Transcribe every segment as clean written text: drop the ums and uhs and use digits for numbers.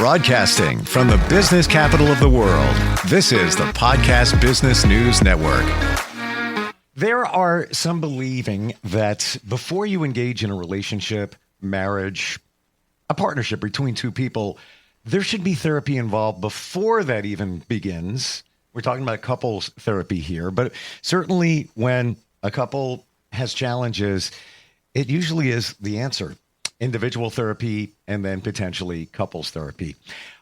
Broadcasting from the business capital of the world, this is the Podcast Business News Network. There are some believing that before you engage in a relationship, marriage, a partnership between two people, there should be therapy involved before that even begins. We're talking about couples therapy here, but certainly when a couple has challenges, it usually is the answer. Individual therapy and then potentially couples therapy.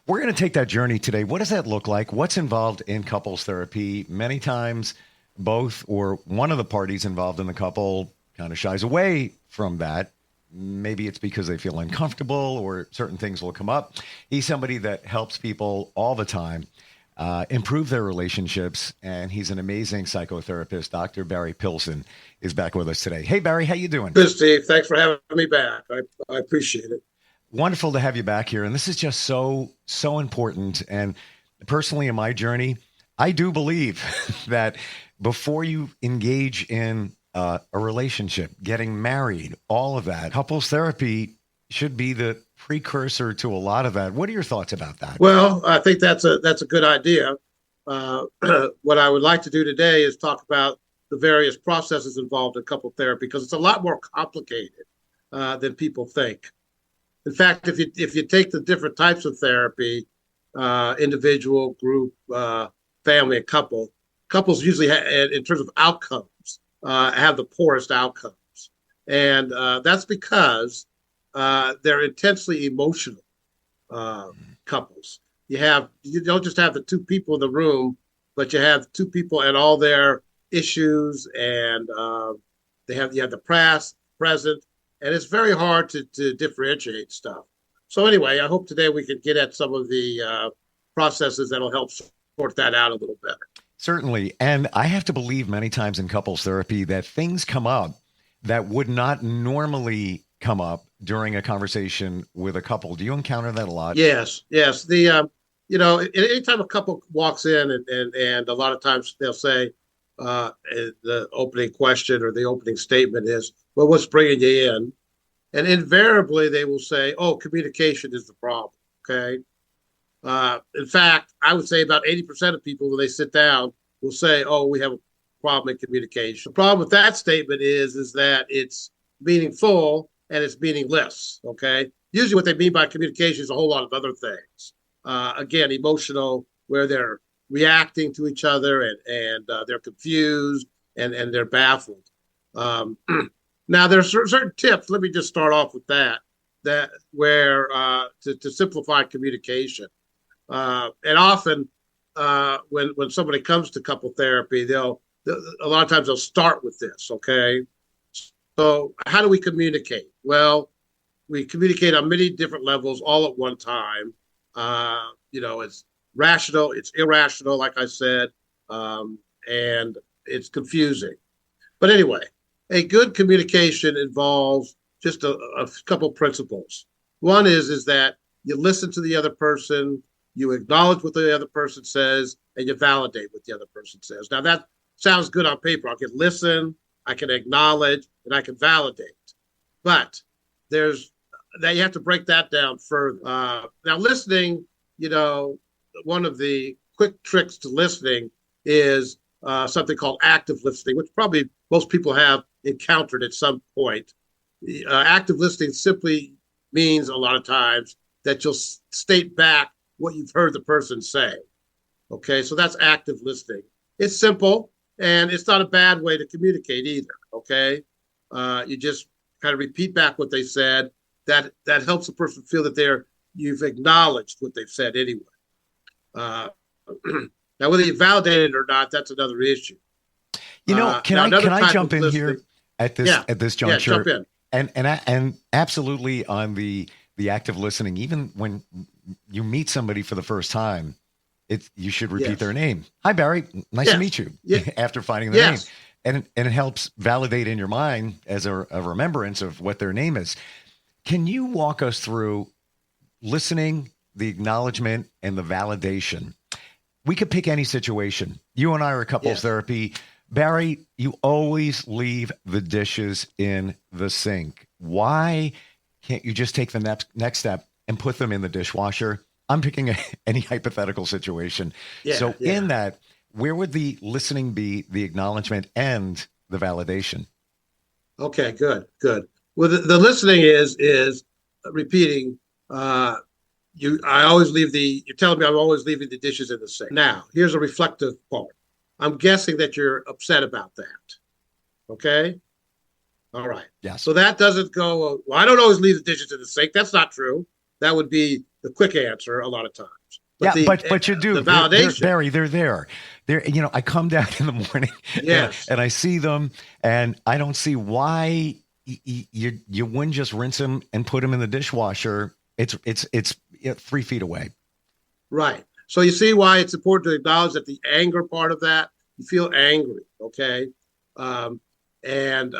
We're going to take that journey today. What does that look like? What's involved in couples therapy? Many times both or one of the parties involved in the couple kind of shies away from that. Maybe it's because they feel uncomfortable or certain things will come up. He's somebody that helps people all the time improve their relationships, and he's an amazing psychotherapist. Dr. Barry Pilson is back with us today. Hey, Barry, how you doing? Good, Steve. Thanks for having me back. I appreciate it. Wonderful to have you back here, and this is just so important. And personally, in my journey, I do believe that before you engage in a relationship, getting married, all of that, couples therapy should be the precursor to a lot of that. What are your thoughts about that? Well, I think that's a good idea. What I would like to do today is talk about the various processes involved in couple therapy, because it's a lot more complicated than people think. In fact, if you take the different types of therapy, individual, group, family, and couples usually, in terms of outcomes, have the poorest outcomes. And that's because they're intensely emotional couples. You don't just have the two people in the room, but you have two people and all their issues, and you have the past, present, and it's very hard to differentiate stuff. So anyway, I hope today we can get at some of the processes that'll help sort that out a little better. Certainly. And I have to believe many times in couples therapy that things come up that would not normally come up during a conversation with a couple. Do you encounter that a lot? Yes. The anytime a couple walks in and a lot of times they'll say the opening question or the opening statement is, well, what's bringing you in? And invariably they will say, oh, communication is the problem. Okay. In fact, I would say about 80% of people when they sit down will say, oh, we have a problem in communication. The problem with that statement is that it's meaningful and it's meaningless. Okay. Usually what they mean by communication is a whole lot of other things. Again, emotional, where they're reacting to each other and they're confused and they're baffled. Now, there's certain tips. Let me just start off with that where to simplify communication. And often when somebody comes to couple therapy, a lot of times they'll start with this. Okay. So how do we communicate? Well, we communicate on many different levels all at one time. It's rational, it's irrational, like I said, and it's confusing. But anyway, a good communication involves just a couple principles. One is that you listen to the other person, you acknowledge what the other person says, and you validate what the other person says. Now, that sounds good on paper. I can listen, I can acknowledge, and I can validate. But now you have to break that down further. Now, listening, one of the quick tricks to listening is something called active listening, which probably most people have encountered at some point. Active listening simply means a lot of times that you'll state back what you've heard the person say. Okay, so that's active listening. It's simple, and it's not a bad way to communicate either. Okay, you just kind of repeat back what they said. That helps the person feel that you've acknowledged what they've said anyway. Now, whether you validate it or not, that's another issue. Can I jump in here at this juncture? Yeah, jump in. And absolutely on the active listening. Even when you meet somebody for the first time, you should repeat their name. Hi, Barry. Nice to meet you. Yeah. After finding their name, and it helps validate in your mind as a remembrance of what their name is. Can you walk us through listening, the acknowledgement, and the validation? We could pick any situation. You and I are couples therapy. Barry, you always leave the dishes in the sink. Why can't you just take the next step and put them in the dishwasher I'm picking any hypothetical situation. Yeah, So yeah. in that, where would the listening be, the acknowledgement and the validation? Okay, good, good. Well, the listening is repeating. Uh, I always leave the. You're telling me I'm always leaving the dishes in the sink. Now, here's a reflective part. I'm guessing that you're upset about that. Okay. All right. Yes. So that doesn't go. Well, I don't always leave the dishes in the sink. That's not true. That would be the quick answer a lot of times. But Yeah, but you do. the They're validation. Barry. They're there. They're I come down in the morning Yes. and I see them, and I don't see why you wouldn't just rinse them and put them in the dishwasher. It's 3 feet away. Right. So you see why it's important to acknowledge that the anger part of that, you feel angry, okay? Um, and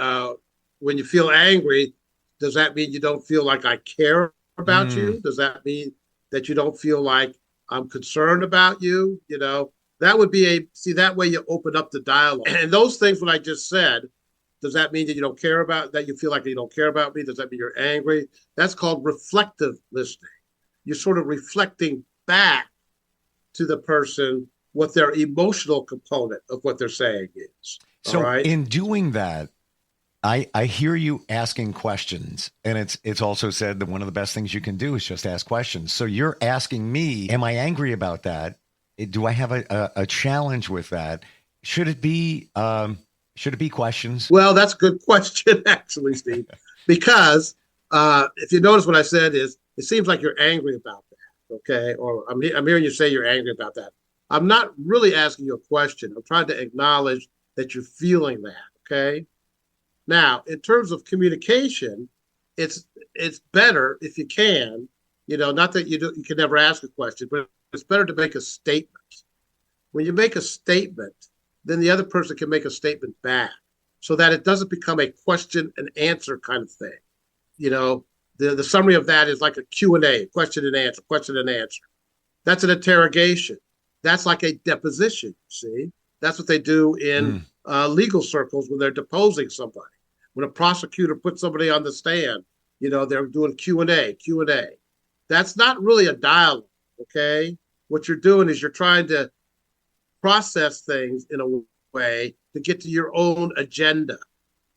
when you feel angry, does that mean you don't feel like I care about Mm, you? Does that mean that you don't feel like I'm concerned about you? That would be see, that way you open up the dialogue. And those things, what I just said, does that mean that you don't care about, that you feel like you don't care about me? Does that mean you're angry? That's called reflective listening. You're sort of reflecting back to the person what their emotional component of what they're saying is. All so right. in doing that, I hear you asking questions, and it's also said that one of the best things you can do is just ask questions. So you're asking me, am I angry about that? Do I have a challenge with that? Should it be questions? Well, that's a good question, actually, Steve, because if you notice what I said is it seems like you're angry about that. Okay. Or I'm hearing you say you're angry about that. I'm not really asking you a question. I'm trying to acknowledge that you're feeling that. Okay. Now, in terms of communication, it's better if you can, not that you can never ask a question, but it's better to make a statement. When you make a statement, then the other person can make a statement back so that it doesn't become a question and answer kind of thing. You know, the summary of that is like a Q&A, question and answer, question and answer. That's an interrogation. That's like a deposition, see? That's what they do in Mm. legal circles when they're deposing somebody. When a prosecutor puts somebody on the stand, they're doing Q&A, Q&A. That's not really a dialogue, okay? What you're doing is you're trying to process things in a way to get to your own agenda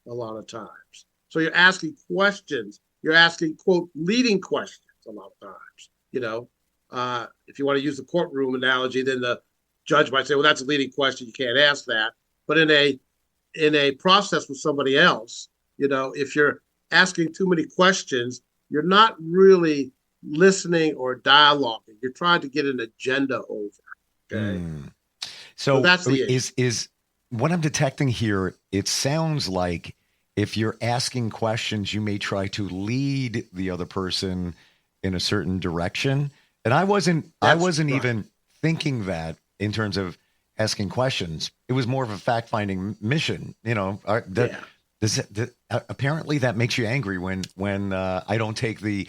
a lot of times. So you're asking questions. You're asking, quote, leading questions a lot of times. If you want to use the courtroom analogy, then the judge might say, well, that's a leading question. You can't ask that. But in a process with somebody else, if you're asking too many questions, you're not really listening or dialoguing. You're trying to get an agenda over. Okay. Mm. So So that's the issue. is what I'm detecting here, it sounds like if you're asking questions, you may try to lead the other person in a certain direction. And I That's wasn't right. even thinking that in terms of asking questions. It was more of a fact-finding mission. Yeah. Apparently that makes you angry when I don't take the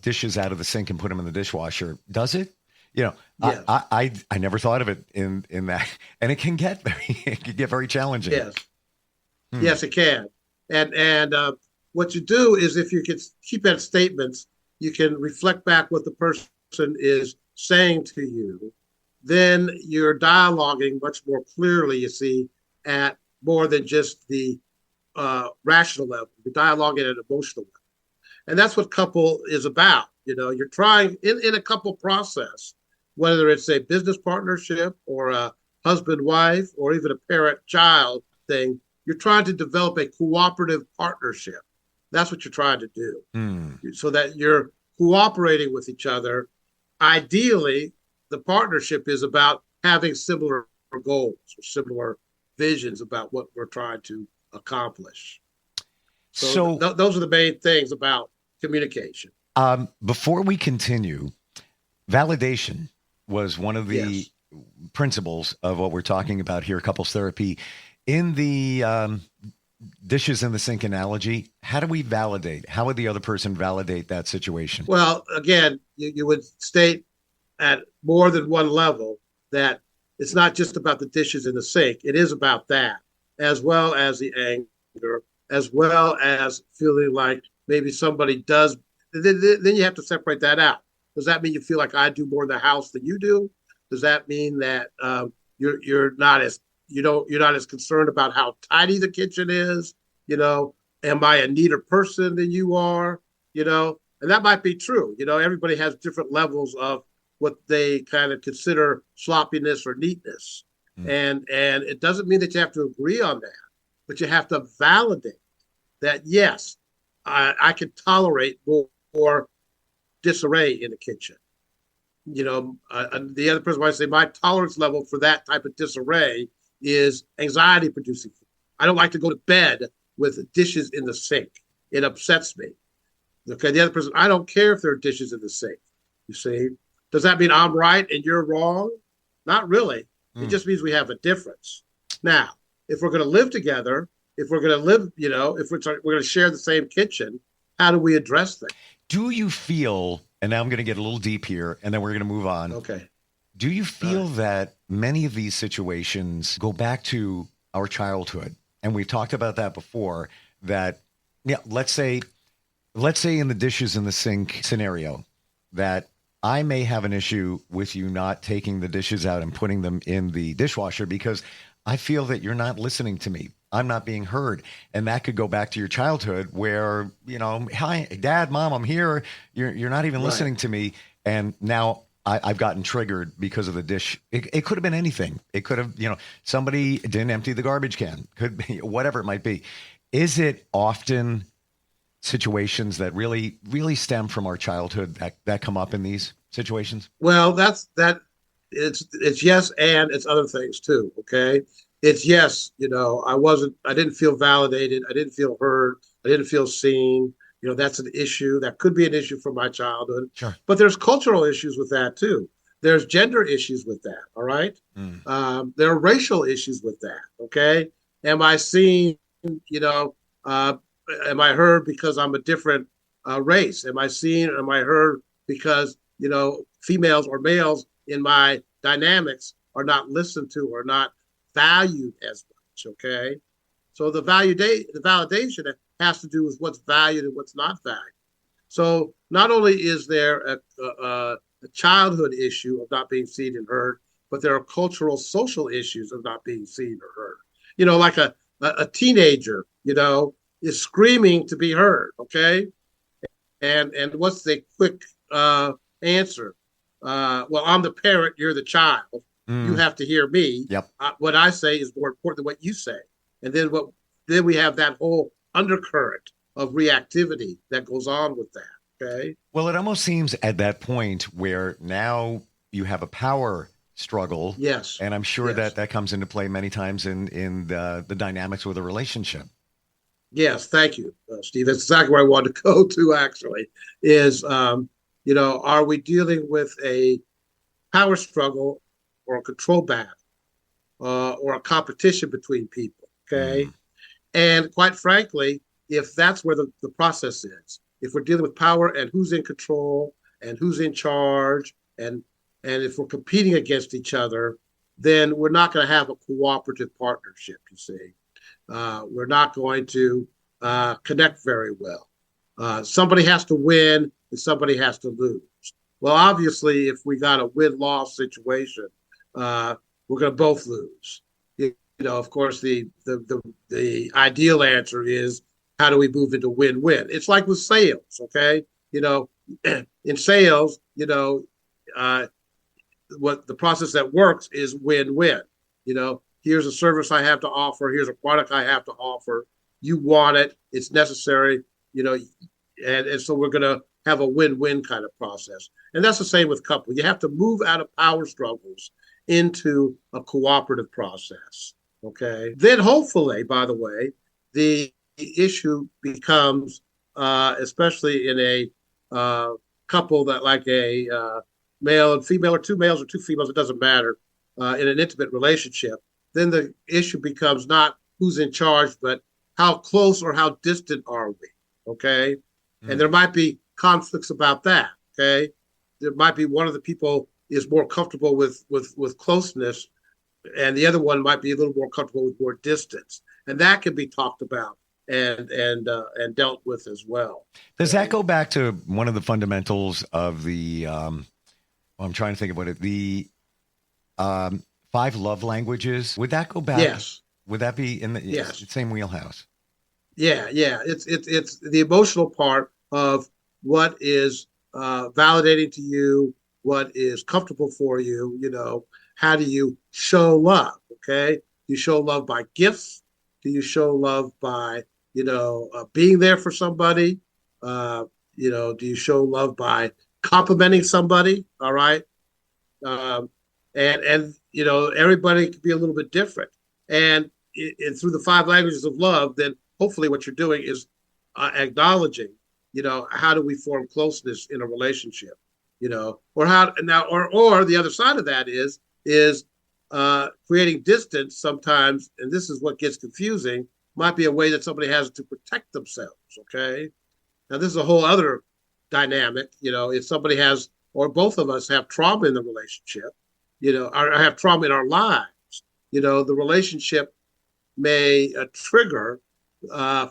dishes out of the sink and put them in the dishwasher. Does it? Yes. I never thought of it in that, and it can get very challenging. Yes. Hmm. Yes, it can. And what you do is if you can keep at statements, you can reflect back what the person is saying to you. Then you're dialoguing much more clearly, you see, at more than just the rational level. You're dialoguing at an emotional level. And that's what couple is about. You're trying in a couple process, whether it's a business partnership or a husband wife or even a parent child thing, you're trying to develop a cooperative partnership. That's what you're trying to do Hmm. so that you're cooperating with each other. Ideally, the partnership is about having similar goals or similar visions about what we're trying to accomplish. So So those are the main things about communication. before we continue, validation was one of the Yes. principles of what we're talking about here, couples therapy. In the dishes in the sink analogy, how do we validate? How would the other person validate that situation? Well, again, you would state at more than one level that it's not just about the dishes in the sink. It is about that, as well as the anger, as well as feeling like maybe somebody does. Then you have to separate that out. Does that mean you feel like I do more in the house than you do? Does that mean that you're not as you're not as concerned about how tidy the kitchen is? You know, am I a neater person than you are? You know, and that might be true. You know, everybody has different levels of what they kind of consider sloppiness or neatness. And it doesn't mean that you have to agree on that, but you have to validate that, yes, I can tolerate more disarray in the kitchen. You know, the other person might say my tolerance level for that type of disarray is anxiety producing. I don't like to go to bed with dishes in the sink. It upsets me. Okay, the other person, I don't care if there are dishes in the sink. You see, does that mean I'm right and you're wrong? Not really. It just means we have a difference. Now, if we're going to live together, if we're going to live, you know, if we're going to share the same kitchen, how do we address that? Do you feel, and now I'm going to get a little deep here, and then we're going to move on. Okay. Do you feel that many of these situations go back to our childhood? And we've talked about that before, that, yeah, let's say in the dishes in the sink scenario, that I may have an issue with you not taking the dishes out and putting them in the dishwasher because I feel that you're not listening to me. I'm not being heard. And that could go back to your childhood where, you know, hi, Dad, Mom, I'm here. You're not even listening to me. And now I've gotten triggered because of the dish. It could have been anything. It could have, you know, somebody didn't empty the garbage can. Could be whatever it might be. Is it often situations that really, really stem from our childhood that come up in these situations? Well, it's yes, and it's other things too. Okay. It's yes, you know, I didn't feel validated. I didn't feel heard. I didn't feel seen. You know, that's an issue. That could be an issue from my childhood. Sure. But there's cultural issues with that too. There's gender issues with that. All right. There are racial issues with that. Okay. Am I seen, you know, am I heard because I'm a different race? Am I seen? Am I heard because, you know, females or males in my dynamics are not listened to or not valued as much? Okay. So the validation has to do with what's valued and what's not valued. So not only is there a childhood issue of not being seen and heard, but there are cultural, social issues of not being seen or heard. You know, like a teenager, you know, is screaming to be heard. Okay. And what's the quick answer? Well, I'm the parent, you're the child. You have to hear me. Yep. What I say is more important than what you say. And then we have that whole undercurrent of reactivity that goes on with that. Okay. Well, it almost seems at that point where now you have a power struggle. Yes. And I'm sure that comes into play many times in the dynamics with a relationship. Yes. Thank you, Steve. That's exactly where I wanted to go to, actually, is, you know, are we dealing with a power struggle or a control battle or a competition between people? Okay. And quite frankly, if that's where the process is, if we're dealing with power and who's in control and who's in charge, and if we're competing against each other, then we're not going to have a cooperative partnership, you see. We're not going to connect very well. Somebody has to win and somebody has to lose. Well, obviously, if we got a win-loss situation, we're going to both lose. You know, of course, the ideal answer is how do we move into win-win? It's like with sales, okay? You know, in sales, you know, what the process that works is win-win. You know, here's a service I have to offer. Here's a product I have to offer. You want it. It's necessary, you know, and so we're going to have a win-win kind of process. And that's the same with couple. You have to move out of power struggles into a cooperative process. Okay. Then hopefully, by the way, the issue becomes, especially in a couple that like a male and female, or two males or two females, it doesn't matter, in an intimate relationship, then the issue becomes not who's in charge, but how close or how distant are we? Okay. And there might be conflicts about that. Okay. There might be one of the people is more comfortable with closeness, and the other one might be a little more comfortable with more distance. And that can be talked about and dealt with as well. Does that go back to one of the fundamentals of the, I'm trying to think about it, the five love languages? Would that go back? Yes. Would that be in the Yes. same wheelhouse? Yeah. Yeah. It's the emotional part of what is validating to you, what is comfortable for you. How do you show love? Okay. Do you show love by gifts? Do you show love by, being there for somebody? Do you show love by complimenting somebody? All right. Um, and everybody can be a little bit different. And through the five languages of love, then hopefully what you're doing is acknowledging, how do we form closeness in a relationship, or how now, or the other side of that is creating distance sometimes, and this is what gets confusing, might be a way that somebody has to protect themselves. Okay. Now, this is a whole other dynamic. If somebody has, or both of us have trauma in the relationship, or have trauma in our lives, the relationship may trigger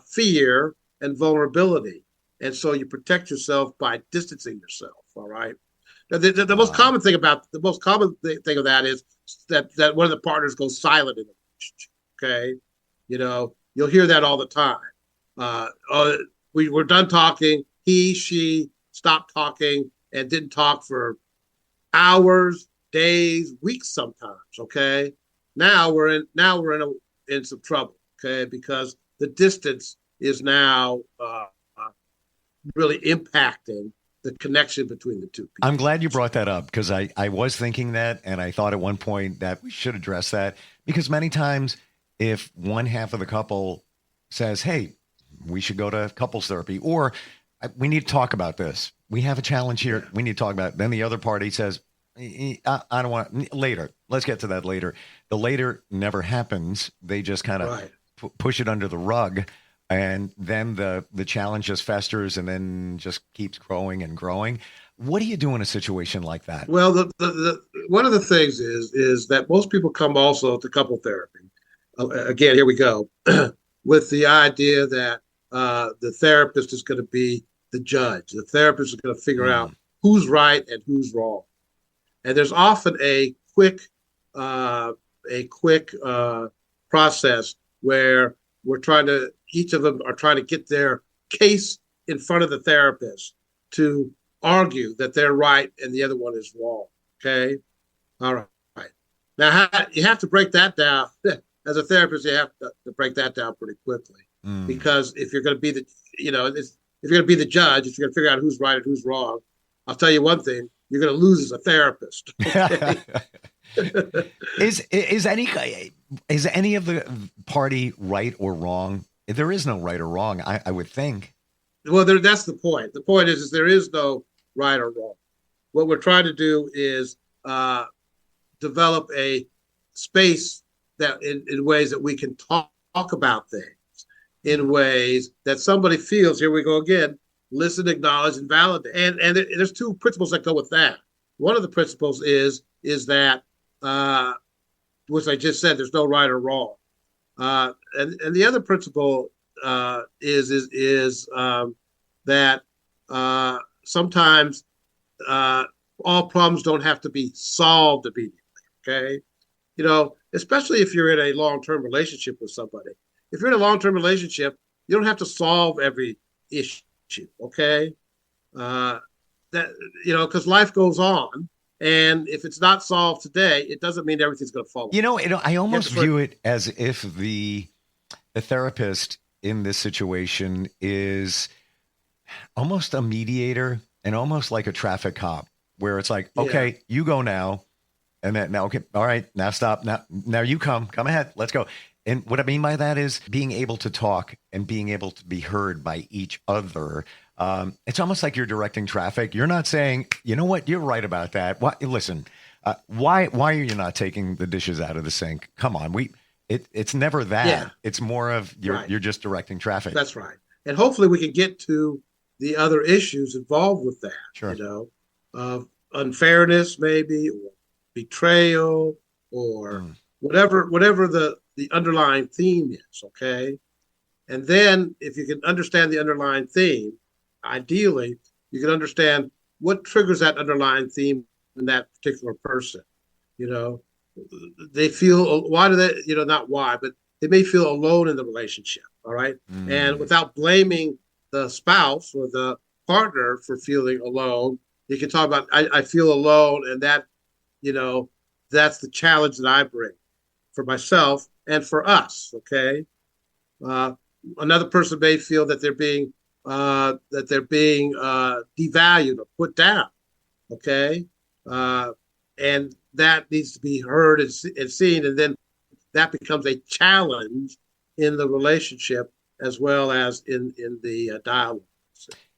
fear and vulnerability. And so you protect yourself by distancing yourself. All right. Now, the most common thing about the most common thing of that is that one of the partners goes silent in the relationship. Okay. You'll hear that all the time. We're done talking. She stopped talking and didn't talk for hours, days, weeks, sometimes. Okay. Now we're in some trouble. Okay, because the distance is now really impacting the connection between the two people. I'm glad you brought that up, because I was thinking that, and I thought at one point that we should address that, because many times if one half of the couple says, hey, we should go to couples therapy, or we need to talk about this. We have a challenge here. Yeah. We need to talk about it. Then the other party says, I don't want later. Let's get to that later. The later never happens. They just kind of push it under the rug. And then the challenge just festers and then just keeps growing and growing. What do you do in a situation like that? Well, the one of the things is that most people come also to couple therapy. Again, here we go, with the idea that the therapist is going to be the judge. The therapist is going to figure out who's right and who's wrong. And there's often a quick process where each of them are trying to get their case in front of the therapist to argue that they're right and the other one is wrong. Okay. All right. Now you have to break that down. As a therapist, you have to break that down pretty quickly, because if you're going to be if you're going to be the judge, if you're going to figure out who's right and who's wrong, I'll tell you one thing: you're going to lose as a therapist. Okay? Is any of the party right or wrong? There is no right or wrong, I would think. Well, that's the point. The point is there is no right or wrong. What we're trying to do is develop a space that in ways that we can talk about things in ways that somebody feels, here we go again, listen, acknowledge, and validate. And there's two principles that go with that. One of the principles is that, which I just said, there's no right or wrong. And the other principle is that sometimes all problems don't have to be solved immediately. Okay. Especially if you're in a long-term relationship with somebody. If you're in a long-term relationship, you don't have to solve every issue. Okay. Because life goes on. And if it's not solved today, it doesn't mean everything's going to fall apart. I almost view it as if the therapist in this situation is almost a mediator and almost like a traffic cop, where it's like, okay, you go now. And then now, okay, all right, now stop. Now you come ahead. Let's go. And what I mean by that is being able to talk and being able to be heard by each other. It's almost like you're directing traffic. You're not saying, you know what, you're right about that. Listen, why are you not taking the dishes out of the sink? Come on, it's never that. Yeah. It's more of you're just directing traffic. That's right. And hopefully we can get to the other issues involved with that. Sure. Unfairness maybe, or betrayal, or whatever the underlying theme is. Okay. And then if you can understand the underlying theme, ideally, you can understand what triggers that underlying theme in that particular person. You know, they feel, why do they, not why, but they may feel alone in the relationship. All right. And Mm. without blaming the spouse or the partner for feeling alone, you can talk about, I feel alone. And that, you know, that's the challenge that I bring for myself and for us. Okay. Uh, Another person may feel that they're being devalued or put down. Okay, uh, and that needs to be heard and seen, and then that becomes a challenge in the relationship as well as in the dialogue.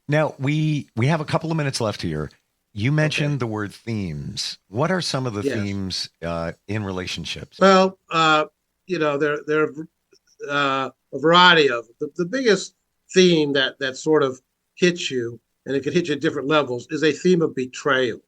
Now we have a couple of minutes left here. You Okay. mentioned the word themes. What are some of the Yes. themes in relationships? Well, there a variety of the biggest theme that sort of hits you, and it can hit you at different levels, is a theme of betrayal.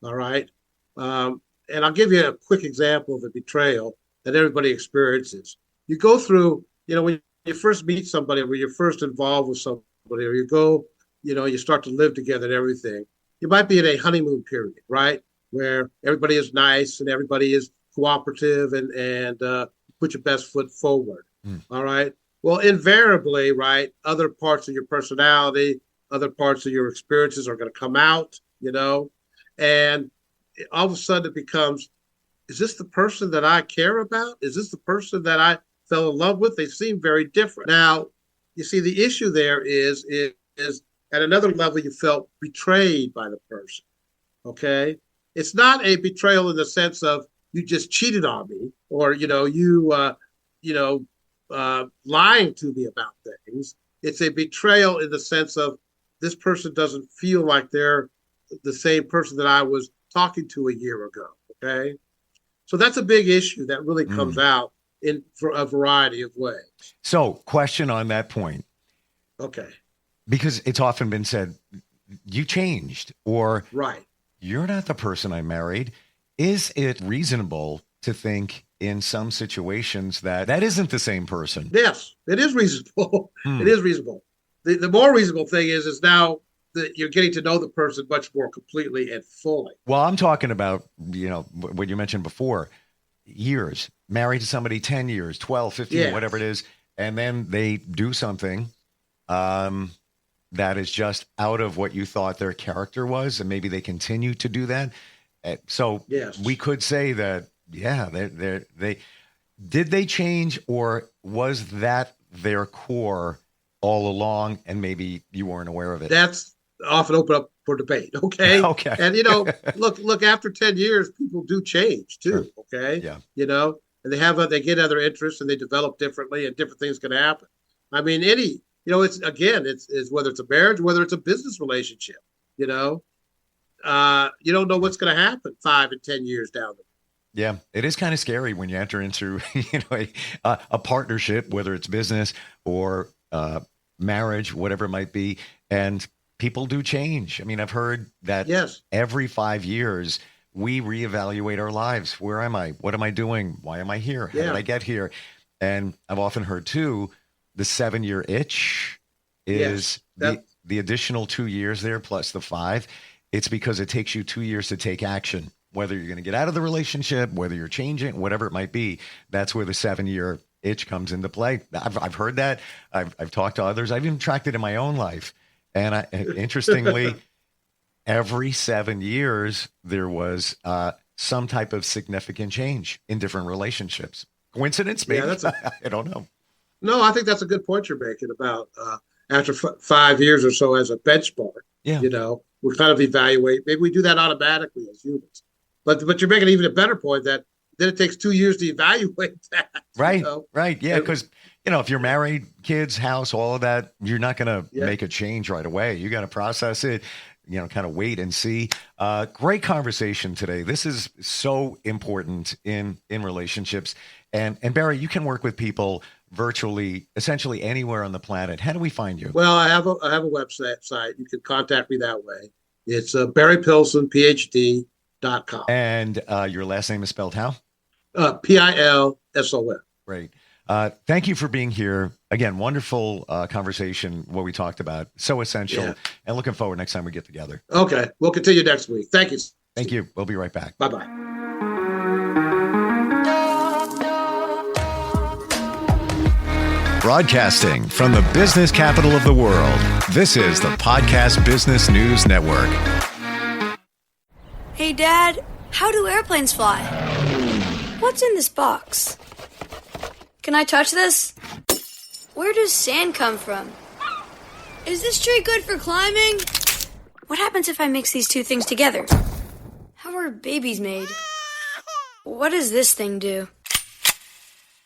All right. And I'll give you a quick example of a betrayal that everybody experiences. You go through, when you first meet somebody, when you're first involved with somebody, or you start to live together and everything, you might be in a honeymoon period, right? Where everybody is nice and everybody is cooperative and put your best foot forward. Mm. All right. Well, invariably, right, other parts of your personality, other parts of your experiences are going to come out, and all of a sudden it becomes, is this the person that I care about? Is this the person that I fell in love with? They seem very different. Now, you see, the issue there is at another level you felt betrayed by the person. Okay, it's not a betrayal in the sense of you just cheated on me, or you know lying to me about things. It's a betrayal in the sense of this person doesn't feel like they're the same person that I was talking to a year ago. Okay. So that's a big issue that really comes Mm. out in for a variety of ways. So, question on that point, Okay. because it's often been said, you changed, or Right. you're not the person I married. Is it reasonable to think in some situations that that isn't the same person? Yes, it is reasonable. It Hmm. is reasonable. The more reasonable thing is now that you're getting to know the person much more completely and fully. Well, I'm talking about, what you mentioned before, years, married to somebody 10 years, 12, 15, whatever it Yes. is. And then they do something um, that is just out of what you thought their character was. And maybe they continue to do that. So we Yes. could say that, yeah, they did they change, or was that their core all along? And maybe you weren't aware of it. That's often open up for debate. Okay. Okay. And look, after 10 years, people do change Sure. too. Okay. Yeah. And they get other interests and they develop differently and different things can happen. I mean, it's again, it's whether it's a marriage, whether it's a business relationship, you know, you don't know what's going to happen 5 and 10 years down the road. Yeah, it is kind of scary when you enter into a partnership, whether it's business or marriage, whatever it might be, and people do change. I mean, I've heard that Yes. every 5 years we reevaluate our lives. Where am I? What am I doing? Why am I here? How did Yeah. I get here? And I've often heard too, the 7 year itch Yes. is the additional 2 years there plus the five. It's because it takes you 2 years to take action, whether you're going to get out of the relationship, whether you're changing, whatever it might be. That's where the 7 year itch comes into play. I've heard that. I've talked to others. I've even tracked it in my own life. And interestingly, every 7 years, there was some type of significant change in different relationships. Coincidence, Yeah. maybe? I don't know. No, I think that's a good point you're making about after 5 years or so as a benchmark. Yeah. We kind of evaluate. Maybe we do that automatically as humans, but you're making even a better point that then it takes 2 years to evaluate that. Right. Right. Yeah. And, Because, if you're married, kids, house, all of that, you're not going to yeah, make a change right away. You got to process it, kind of wait and see. Great conversation today. This is so important in relationships. And Barry, you can work with people virtually, essentially anywhere on the planet. How do we find you? well, I have a website. You can contact me that way. It's Barry Pilson, Ph.D.com. And your last name is spelled how? Pilson. Great. Thank you for being here. Again, wonderful conversation, what we talked about. So essential. Yeah. And looking forward next time we get together. Okay. We'll continue next week. Thank you. Thank you. We'll be right back. Bye-bye. Broadcasting from the business capital of the world, this is the Podcast Business News Network. Hey, Dad, how do airplanes fly? What's in this box? Can I touch this? Where does sand come from? Is this tree good for climbing? What happens if I mix these two things together? How are babies made? What does this thing do?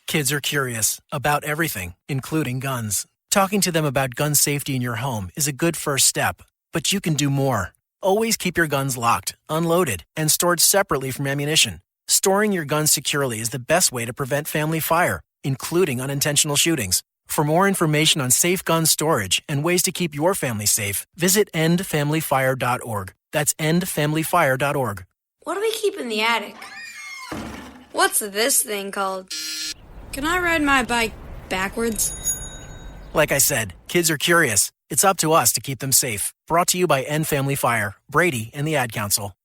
Kids are curious about everything, including guns. Talking to them about gun safety in your home is a good first step, but you can do more. Always keep your guns locked, unloaded, and stored separately from ammunition. Storing your guns securely is the best way to prevent family fire, including unintentional shootings. For more information on safe gun storage and ways to keep your family safe, visit endfamilyfire.org. That's endfamilyfire.org. What do we keep in the attic? What's this thing called? Can I ride my bike backwards? Like I said, kids are curious. It's up to us to keep them safe. Brought to you by End Family Fire, Brady, and the Ad Council.